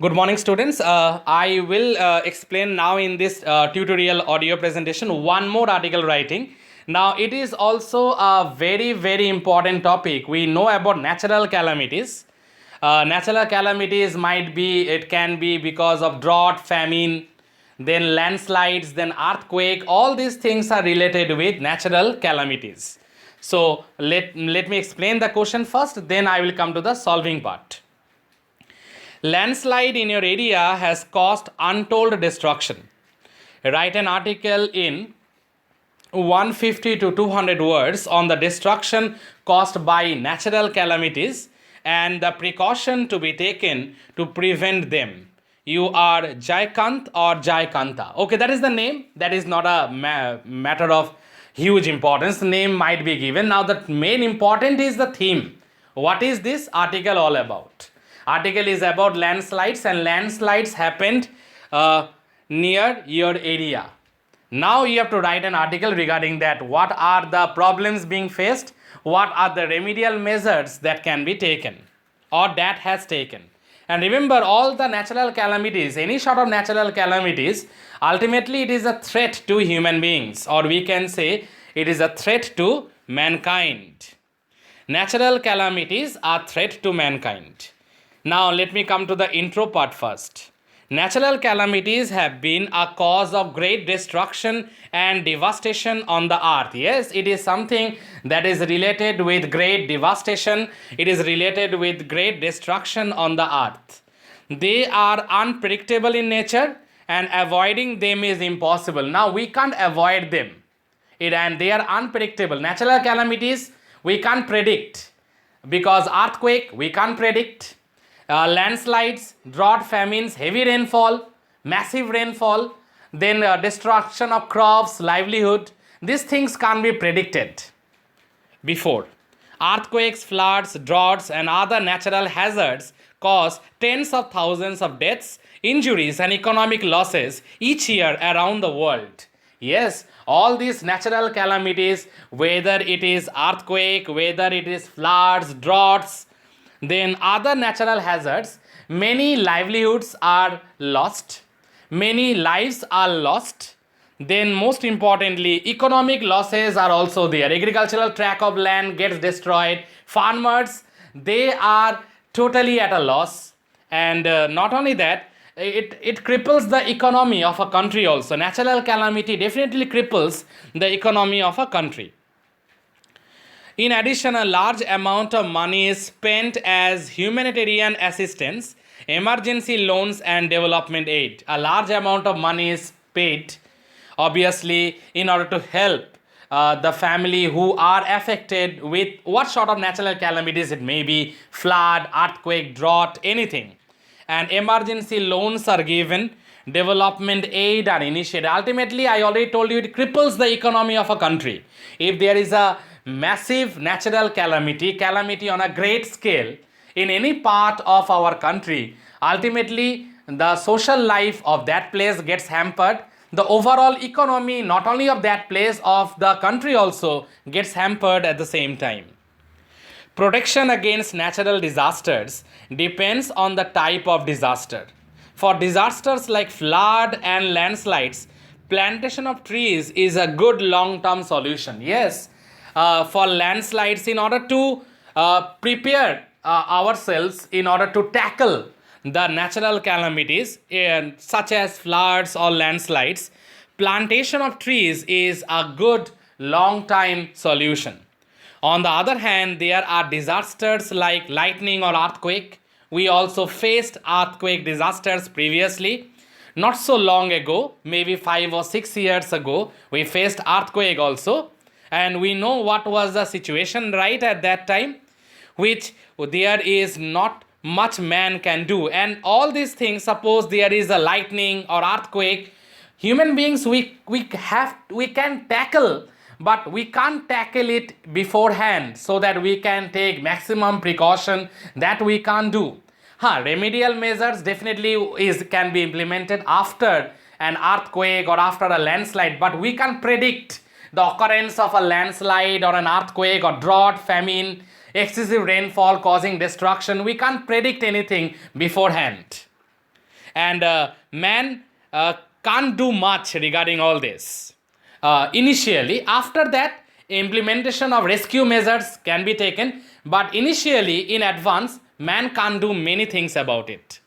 Good morning, students. I will explain now in this tutorial audio presentation one more article writing. Now, it is also a very important topic. We know about natural calamities. Natural calamities it can be because of drought, famine, then landslides, then earthquake. All these things are related with natural calamities. So, let me explain the question first, then I will come to the solving part. Landslide in your area has caused untold destruction. Write an article in 150 to 200 words on the destruction caused by natural calamities and the precaution to be taken to prevent them. You are Jaikant or Jaikanta. Okay, that is the name. That is not a matter of huge importance. The name might be given. Now, the main important is the theme. What is this article all about? Article is about landslides, and landslides happened near your area. Now you have to write an article regarding that. What are the problems being faced? What are the remedial measures that can be taken or that has taken? And remember, all the natural calamities, any sort of natural calamities, ultimately it is a threat to human beings, or we can say it is a threat to mankind. Natural calamities are threat to mankind. Now let me come to the intro part first. Natural calamities have been a cause of great destruction and devastation on the earth. Yes, it is something that is related with great devastation. It is related with great destruction on the earth. They are unpredictable in nature and avoiding them is impossible. Now we can't avoid them. And they are unpredictable. Natural calamities we can't predict, because earthquake we can't predict. Landslides, drought, famines, heavy rainfall, massive rainfall, then destruction of crops, livelihood. These things can't be predicted before. Earthquakes, floods, droughts, and other natural hazards cause tens of thousands of deaths, injuries, and economic losses each year around the world. Yes, all these natural calamities, whether it is earthquake, whether it is floods, droughts, then other natural hazards, many livelihoods are lost, many lives are lost. Then most importantly, economic losses are also there. Agricultural tract of land gets destroyed, farmers, they are totally at a loss. And not only that, it cripples the economy of a country also. Natural calamity definitely cripples the economy of a country. In addition, a large amount of money is spent as humanitarian assistance, emergency loans, and development aid. A large amount of money is paid, obviously, in order to help the family who are affected with what sort of natural calamities it may be: flood, earthquake, drought, anything. And emergency loans are given, development aid are initiated. Ultimately, I already told you, it cripples the economy of a country. If there is a massive natural calamity on a great scale in any part of our country, ultimately the social life of that place gets hampered. The overall economy, not only of that place, of the country also gets hampered at the same time. Protection against natural disasters depends on the type of disaster. For disasters like flood and landslides, plantation of trees is a good long-term solution. Yes, for landslides, in order to prepare ourselves in order to tackle the natural calamities such as floods or landslides, plantation of trees is a good long-time solution. On the other hand, there are disasters like lightning or earthquake. We also faced earthquake disasters previously. Not so long ago, maybe 5 or 6 years ago, we faced earthquake also. And we know what was the situation right at that time, which there is not much man can do. And all these things, suppose there is a lightning or earthquake, human beings we can tackle, but we can't tackle it beforehand, so that we can take maximum precaution. That we can't do. Remedial measures definitely can be implemented after an earthquake or after a landslide, but we can predict the occurrence of a landslide or an earthquake or drought, famine, excessive rainfall causing destruction. We can't predict anything beforehand. and man can't do much regarding all this. Initially, after that, implementation of rescue measures can be taken, but initially, in advance, man can't do many things about it.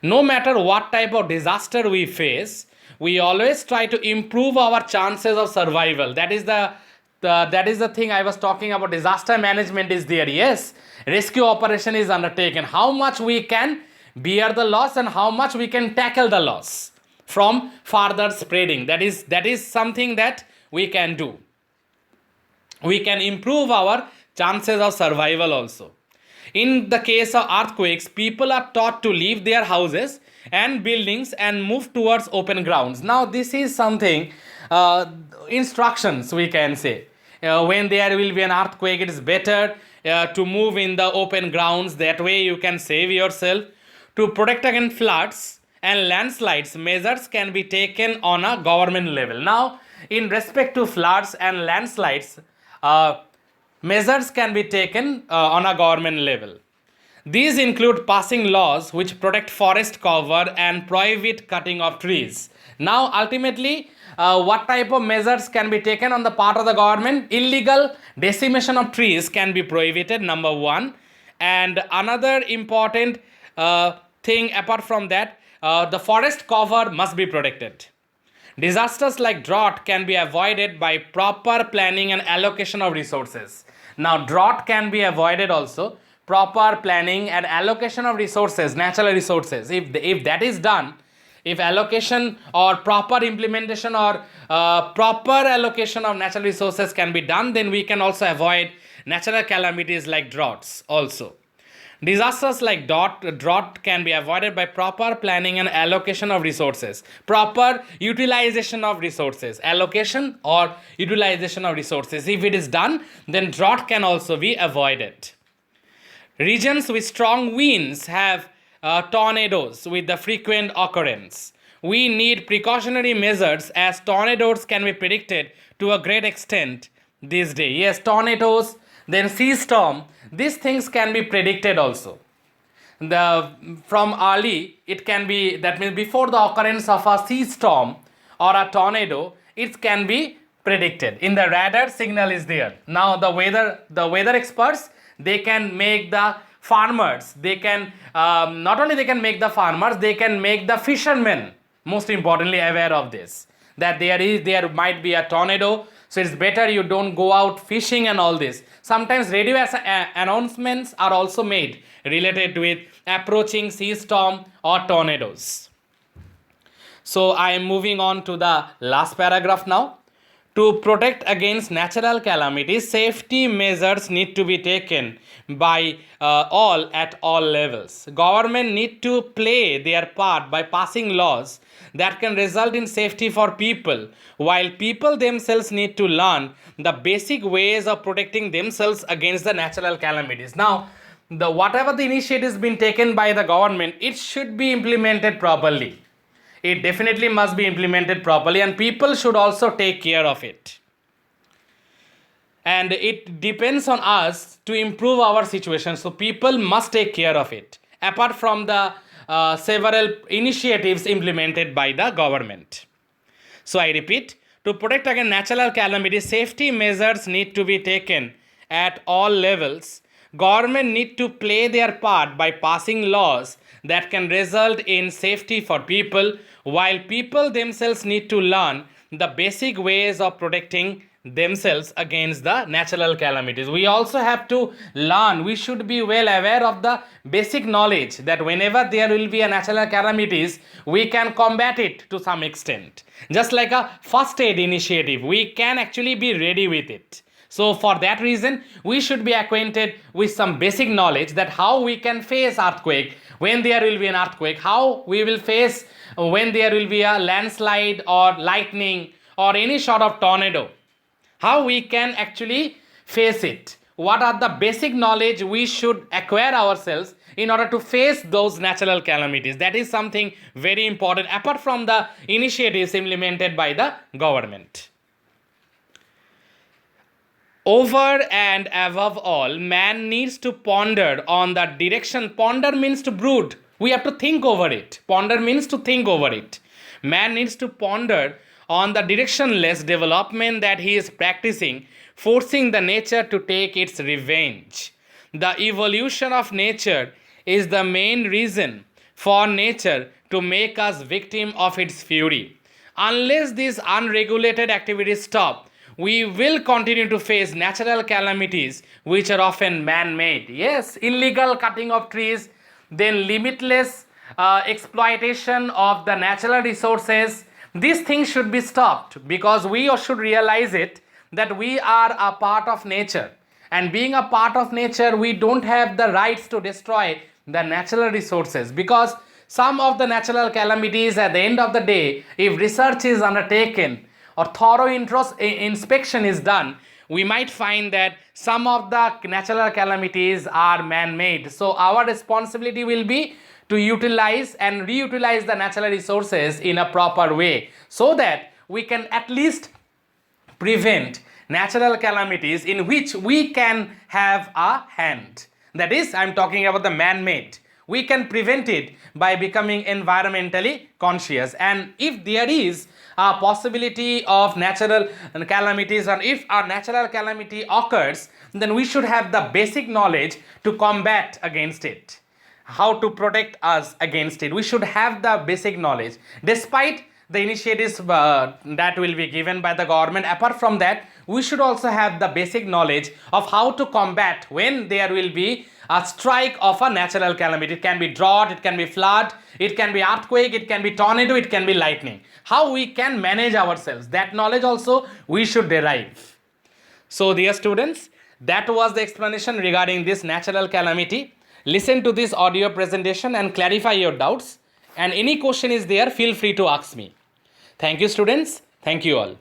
No matter what type of disaster we face, we always try to improve our chances of survival. That is the thing I was talking about. Disaster management is there. Yes, rescue operation is undertaken. How much we can bear the loss and how much we can tackle the loss from further spreading. That is something that we can do. We can improve our chances of survival also. In the case of earthquakes, people are taught to leave their houses and buildings and move towards open grounds. Now, this is something, instructions we can say. When there will be an earthquake, it is better to move in the open grounds. That way, you can save yourself. To protect against floods and landslides, measures can be taken on a government level. Now, in respect to floods and landslides, measures can be taken on a government level. These include passing laws which protect forest cover and prohibit cutting of trees. Now, ultimately, what type of measures can be taken on the part of the government? Illegal decimation of trees can be prohibited, number one. And another important thing apart from that, the forest cover must be protected. Disasters like drought can be avoided by proper planning and allocation of resources. Now, drought can be avoided also. Proper planning and allocation of resources, natural resources. If that is done, if allocation or proper implementation or proper allocation of natural resources can be done, then we can also avoid natural calamities like droughts also. Disasters like drought can be avoided by proper planning and allocation of resources, proper utilization of resources, allocation or utilization of resources. If it is done, then drought can also be avoided. Regions with strong winds have tornadoes with the frequent occurrence. We need precautionary measures as tornadoes can be predicted to a great extent this day. Yes, tornadoes, then sea storm, these things can be predicted also. From early, it can be, that means before the occurrence of a sea storm or a tornado, it can be predicted. In the radar, signal is there. Now the weather experts, they can make the farmers, they can not only they can make the farmers, they can make the fishermen most importantly aware of this, that there might be a tornado, so it's better you don't go out fishing and all this. Sometimes radio announcements are also made related with approaching sea storm or tornadoes. So I am moving on to the last paragraph now. To protect against natural calamities, safety measures need to be taken by all at all levels. Government need to play their part by passing laws that can result in safety for people, while people themselves need to learn the basic ways of protecting themselves against the natural calamities. Now, whatever the initiatives been taken by the government, it should be implemented properly. It definitely must be implemented properly, and people should also take care of it. And it depends on us to improve our situation, so people must take care of it, apart from the several initiatives implemented by the government. So I repeat, to protect against natural calamities, safety measures need to be taken at all levels. Government need to play their part by passing laws that can result in safety for people, while people themselves need to learn the basic ways of protecting themselves against the natural calamities. We also have to learn, we should be well aware of the basic knowledge that whenever there will be a natural calamities, we can combat it to some extent. Just like a first aid initiative, we can actually be ready with it. So for that reason, we should be acquainted with some basic knowledge that how we can face earthquake, when there will be an earthquake, how we will face when there will be a landslide or lightning or any sort of tornado, how we can actually face it. What are the basic knowledge we should acquire ourselves in order to face those natural calamities? That is something very important apart from the initiatives implemented by the government. Over and above all, man needs to ponder on the direction. Ponder means to brood. We have to think over it. Ponder means to think over it. Man needs to ponder on the directionless development that he is practicing, forcing the nature to take its revenge. The evolution of nature is the main reason for nature to make us victim of its fury. Unless these unregulated activities stop, we will continue to face natural calamities which are often man-made. Yes, illegal cutting of trees, then limitless exploitation of the natural resources. These things should be stopped because we should realize it that we are a part of nature, and being a part of nature, we don't have the rights to destroy the natural resources, because some of the natural calamities at the end of the day, if research is undertaken or thorough inspection is done, we might find that some of the natural calamities are man-made. So our responsibility will be to utilize and reutilize the natural resources in a proper way, so that we can at least prevent natural calamities in which we can have a hand. That is, I am talking about the man-made. We can prevent it by becoming environmentally conscious. And if there is a possibility of natural calamities, and if a natural calamity occurs, then we should have the basic knowledge to combat against it, how to protect us against it. We should have the basic knowledge. Despite the initiatives that will be given by the government, apart from that, we should also have the basic knowledge of how to combat when there will be a strike of a natural calamity. It can be drought, it can be flood, it can be earthquake, it can be tornado, it can be lightning. How we can manage ourselves, that knowledge also we should derive. So dear students, that was the explanation regarding this natural calamity. Listen to this audio presentation and clarify your doubts, and any question is there, feel free to ask me. Thank you students, thank you all.